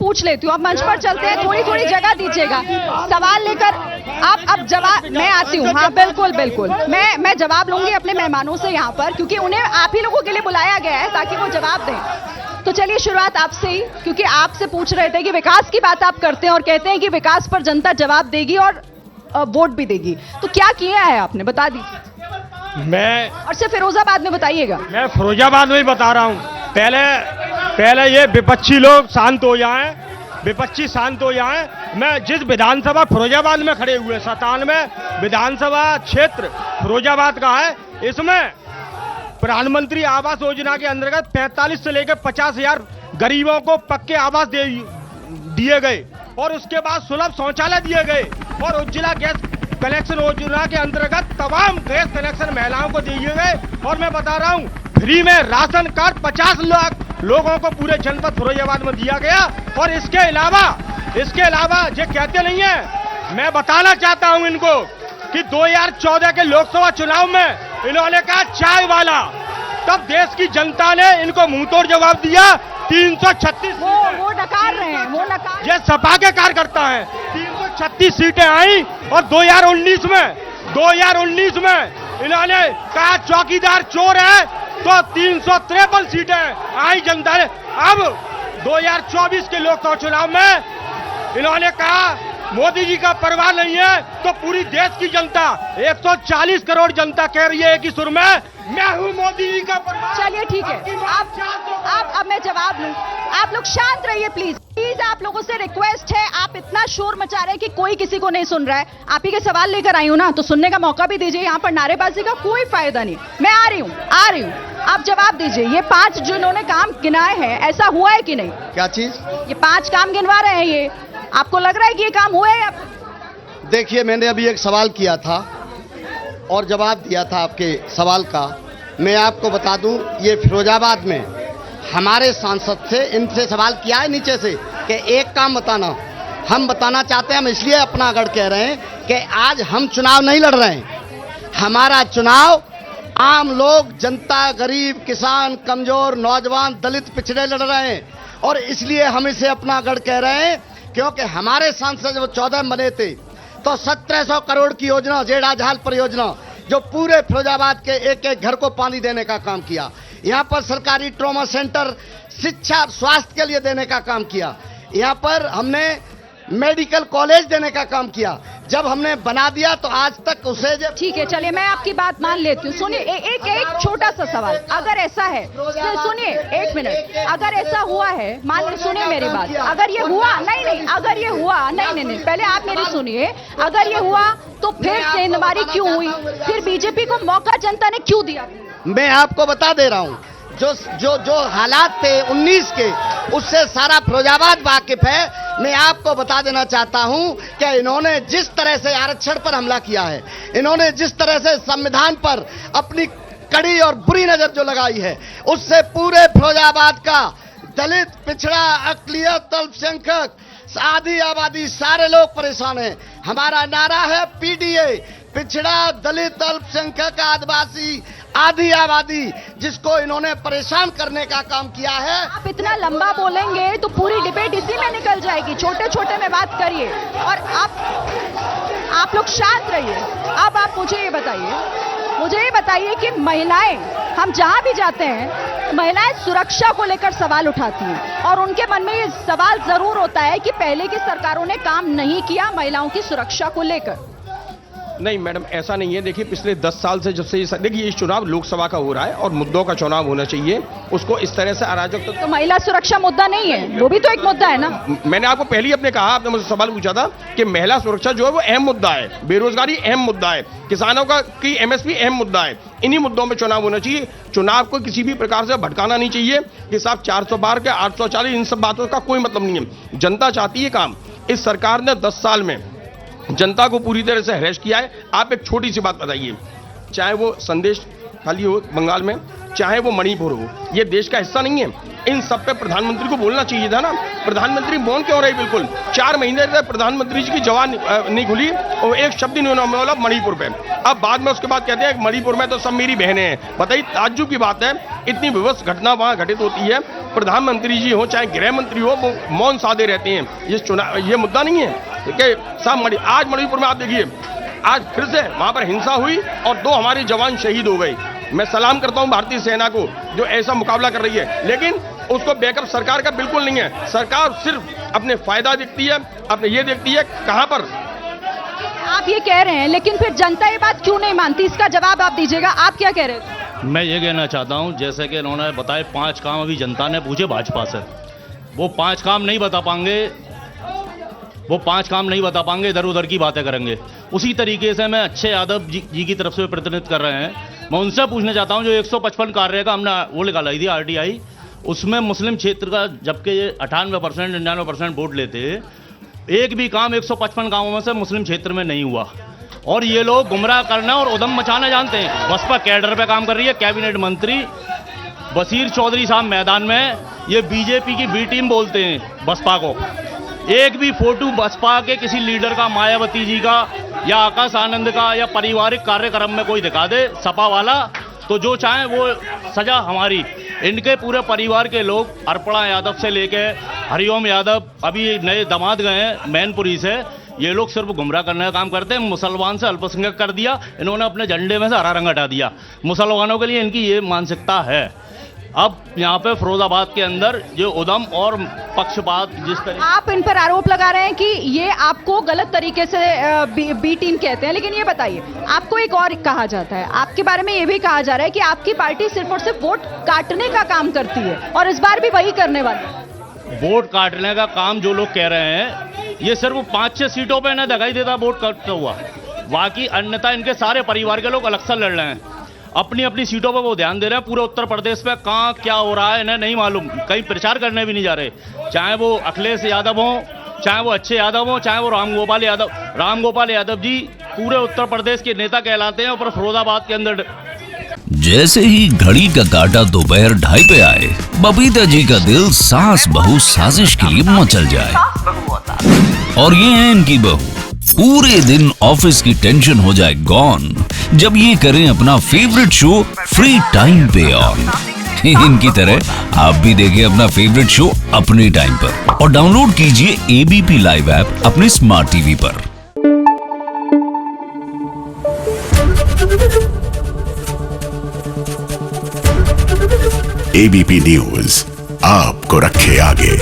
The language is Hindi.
पूछ लेती हूँ। अब मंच पर चलते हैं, थोड़ी थोड़ी जगह दीजिएगा। सवाल लेकर आप अब जवाब, मैं आती हूँ। हाँ बिल्कुल बिल्कुल, मैं जवाब लूंगी अपने मेहमानों से यहाँ पर, क्योंकि उन्हें आप ही लोगों के लिए बुलाया गया है ताकि वो जवाब दें। तो चलिए शुरुआत आपसे ही, क्योंकि आपसे पूछ रहे थे कि विकास की बात आप करते हैं और कहते हैं कि विकास पर जनता जवाब देगी और वोट भी देगी। तो क्या किया है आपने, बता दीजिए। मैं और सिर्फ फिरोजाबाद में बताइएगा। मैं फिरोजाबाद में ही बता रहा हूँ। पहले ये विपक्षी लोग शांत हो जाएं, विपक्षी शांत हो जाएं। मैं जिस विधानसभा फिरोजाबाद में खड़े हुए 97 विधानसभा क्षेत्र फिरोजाबाद का है, इसमें प्रधानमंत्री आवास योजना के अंतर्गत 45 से लेकर 50,000 गरीबों को पक्के आवास दिए गए और उसके बाद सुलभ शौचालय दिए गए और उज्ज्वला गैस कनेक्शन योजना के अंतर्गत तमाम गैस कनेक्शन महिलाओं को दिए गए। और मैं बता रहा हूं, फ्री में राशन कार्ड 50 लाख लोगों को पूरे जनपद फिरोजाबाद में दिया गया। और इसके अलावा ये कहते नहीं है, मैं बताना चाहता हूं इनको कि 2014 के लोकसभा चुनाव में इन्होंने कहा चाय वाला, तब देश की जनता ने इनको मुंहतोड़ जवाब दिया। 336 वो नकार रहे हैं, वो नकार। ये सपा के कार्यकर्ता हैं। 336 सीटें आई और 2019 में इन्होंने कहा चौकीदार चोर है, तो 353 सीटें आई जनता ने। अब 2024 के लोकसभा चुनाव में इन्होंने कहा मोदी जी का परवाह नहीं है, तो पूरी देश की जनता 140 करोड़ जनता कह रही है एक ही सुर में, मैं हूं मोदी जी का परवाह। चलिए ठीक है, आप अब मैं जवाब लूं। आप लोग शांत रहिए प्लीज। आप लोगों से रिक्वेस्ट है, आप इतना शोर मचा रहे हैं कि कोई किसी को नहीं सुन रहा है। आप ही के सवाल लेकर आई हूं ना, तो सुनने का मौका भी दीजिए। यहाँ पर नारेबाजी का कोई फायदा नहीं। मैं आ रही हूँ, आप जवाब दीजिए। ये 5 जिन्होंने काम गिनाए हैं, ऐसा हुआ है कि नहीं? क्या चीज? ये 5 काम गिनवा रहे हैं, ये आपको लग रहा है कि ये काम हुए हैं? देखिए, मैंने अभी एक सवाल किया था और जवाब दिया था आपके सवाल का। मैं आपको बता दूं, ये फिरोजाबाद में हमारे सांसद से इनसे सवाल किया है नीचे से कि एक काम बताना। हम बताना चाहते हैं, हम इसलिए अपना अगड़ कह रहे हैं कि आज हम चुनाव नहीं लड़ रहे हैं। हमारा चुनाव आम लोग, जनता, गरीब, किसान, कमजोर, नौजवान, दलित, पिछड़े लड़ रहे हैं। और इसलिए हम इसे अपना अगड़ कह रहे हैं क्योंकि हमारे सांसद जब 14 बने थे तो 1700 करोड़ की योजना, जेड़ा झाल परियोजना, जो पूरे फिरोजाबाद के एक एक घर को पानी देने का काम किया। यहाँ पर सरकारी ट्रॉमा सेंटर, शिक्षा, स्वास्थ्य के लिए देने का काम किया। यहाँ पर हमने मेडिकल कॉलेज देने का काम किया। जब हमने बना दिया तो आज तक उसे ठीक है, चलिए मैं आपकी बात मान लेती हूँ। सुनिए, एक छोटा सा सवाल। अगर ऐसा है, सुनिए 1 मिनट, अगर ऐसा हुआ है, मान लीजिए, सुनिए मेरी बात, अगर ये हुआ, नहीं, अगर ये हुआ, नहीं, पहले आप मेरी सुनिए। अगर ये हुआ तो फिर सेंधमारी क्यों हुई? फिर बीजेपी को मौका जनता ने क्यों दिया? मैं आपको बता दे रहा हूँ, जो हालात थे 19 के, उससे सारा फिरोजाबाद वाकिफ है। मैं आपको बता देना चाहता हूं कि इन्होंने जिस तरह से आरक्षण पर हमला किया है, इन्होंने जिस तरह से संविधान पर अपनी कड़ी और बुरी नजर जो लगाई है, उससे पूरे फिरोजाबाद का दलित, पिछड़ा, अकलियत, अल्पसंख्यक, आधी आबादी, सारे लोग परेशान हैं। हमारा नारा है पीडीए, पिछड़ा, दलित, अल्पसंख्यक, आदिवासी, आधी आबादी, जिसको इन्होंने परेशान करने का काम किया है। आप इतना लंबा बोलेंगे तो पूरी डिबेट इसी में निकल जाएगी। छोटे छोटे में बात करिए और आप लोग शांत रहिए। अब आप मुझे ये बताइए कि महिलाएं, हम जहां भी जाते हैं, महिलाएं सुरक्षा को लेकर सवाल उठाती हैं और उनके मन में ये सवाल जरूर होता है कि पहले की सरकारों ने काम नहीं किया महिलाओं की सुरक्षा को लेकर। नहीं मैडम, ऐसा नहीं है। देखिए, पिछले 10 साल से जब से देखिए, ये चुनाव लोकसभा का हो रहा है और मुद्दों का चुनाव होना चाहिए। उसको इस तरह से अराजक तो महिला सुरक्षा मुद्दा नहीं है, वो भी तो एक मुद्दा है ना। मैंने आपको पहले ही अपने कहा, आपने मुझसे सवाल पूछा था कि महिला सुरक्षा जो है वो अहम मुद्दा है, बेरोजगारी अहम मुद्दा है, किसानों का की एमएसपी अहम मुद्दा है। इन्हीं मुद्दों में चुनाव होना चाहिए। चुनाव को किसी भी प्रकार से भटकाना नहीं चाहिए कि साहब 412 के 840, इन सब बातों का कोई मतलब नहीं है। जनता चाहती है काम। इस सरकार ने 10 साल में जनता को पूरी तरह से हैरेस किया है। आप एक छोटी सी बात बताइए, चाहे वो संदेश खाली हो बंगाल में, चाहे वो मणिपुर हो, ये देश का हिस्सा नहीं है? इन सब पे प्रधानमंत्री को बोलना चाहिए था ना। प्रधानमंत्री मौन क्यों रहे? बिल्कुल 4 महीने से प्रधानमंत्री जी की जबान नहीं खुली और एक शब्द नहीं बोला मणिपुर पे। अब बाद में उसके बाद कहते हैं मणिपुर में तो सब मेरी बहनें हैं। बताइए, ताज्जुब की बात है, इतनी विवश घटना वहां घटित होती है, प्रधानमंत्री जी हो चाहे गृह मंत्री हो, वो मौन साधे रहते हैं। ये मुद्दा नहीं है कि सब आज मणिपुर में आप देखिए, आज फिर से वहां पर हिंसा हुई और 2 हमारे जवान शहीद हो गए। मैं सलाम करता हूं भारतीय सेना को जो ऐसा मुकाबला कर रही है, लेकिन उसको बैकअप सरकार का बिल्कुल नहीं है। सरकार सिर्फ अपने फायदा देखती है, अपने ये देखती है कहां पर। आप ये कह रहे हैं, लेकिन फिर जनता ये बात क्यों नहीं मानती? इसका जवाब आप दीजिएगा। आप क्या कह रहे थे? मैं ये कहना चाहता हूं, जैसे कि इन्होंने बताए 5 काम अभी जनता ने पूछे भाजपा से, वो 5 काम नहीं बता पाएंगे, वो 5 काम नहीं बता पाएंगे, इधर उधर की बातें करेंगे। उसी तरीके से मैं अच्छे यादव जी की तरफ से प्रतिनिधित्व कर रहे हैं, मैं उनसे पूछना चाहता हूं, जो 155 कार्य का हमने वो निकालाई थी RTI, उसमें मुस्लिम क्षेत्र का जबकि 98% 99% वोट लेते, एक भी काम 155 गांवों में से मुस्लिम क्षेत्र में नहीं हुआ। और ये लोग गुमराह करना और उदम मचाना जानते हैं। बसपा कैडर पे काम कर रही है, कैबिनेट मंत्री बशीर चौधरी साहब मैदान में, ये बीजेपी की बी टीम बोलते हैं बसपा को। एक भी फोटो बसपा के किसी लीडर का, मायावती जी का या आकाश आनंद का या पारिवारिक कार्यक्रम में कोई दिखा दे सपा वाला, तो जो चाहे वो सजा हमारी। इनके पूरे परिवार के लोग, अर्पणा यादव से लेके हरिओम यादव, अभी नए दामाद गए हैं मैनपुरी से, ये लोग सिर्फ गुमराह करने का काम करते हैं। मुसलमान से अल्पसंख्यक कर दिया इन्होंने, अपने झंडे में से हरा रंग हटा दिया। मुसलमानों के लिए इनकी ये मानसिकता है। अब यहाँ पे फिरोजाबाद के अंदर जो उदम और पक्षपात जिस तरह आप इन पर आरोप लगा रहे हैं कि ये आपको गलत तरीके से बी टीम कहते हैं, लेकिन ये बताइए, आपको एक और कहा जाता है, आपके बारे में ये भी कहा जा रहा है कि आपकी पार्टी सिर्फ और सिर्फ वोट काटने का काम करती है और इस बार भी वही करने वाली है। वोट काटने का काम जो लोग कह रहे हैं, ये सिर्फ 5-6 सीटों पे ना दिखाई देता वोट काटता हुआ, बाकी अन्यथा इनके सारे परिवार के लोग अलग से लड़ रहे हैं। अपनी अपनी सीटों पर वो ध्यान दे रहे हैं। पूरे उत्तर प्रदेश में कहाँ क्या हो रहा है इन्हें नहीं मालूम, कहीं प्रचार करने भी नहीं जा रहे। चाहे वो अखिलेश यादव हों, चाहे वो अच्छे यादव हों, चाहे वो रामगोपाल यादव जी पूरे उत्तर प्रदेश के नेता कहलाते हैं। और फिरोजाबाद के अंदर जैसे ही घड़ी का काटा दोपहर 2:30 पे आए, बबीता जी का दिल सास बहू साजिश के लिए मचल जाए। और ये है इनकी बहू, पूरे दिन ऑफिस की टेंशन हो जाए गॉन जब ये करें अपना फेवरेट शो फ्री टाइम पे ऑन। इनकी तरह आप भी देखें अपना फेवरेट शो अपने टाइम पर और डाउनलोड कीजिए ABP लाइव ऐप अपने स्मार्ट टीवी पर। ABP न्यूज आपको रखे आगे।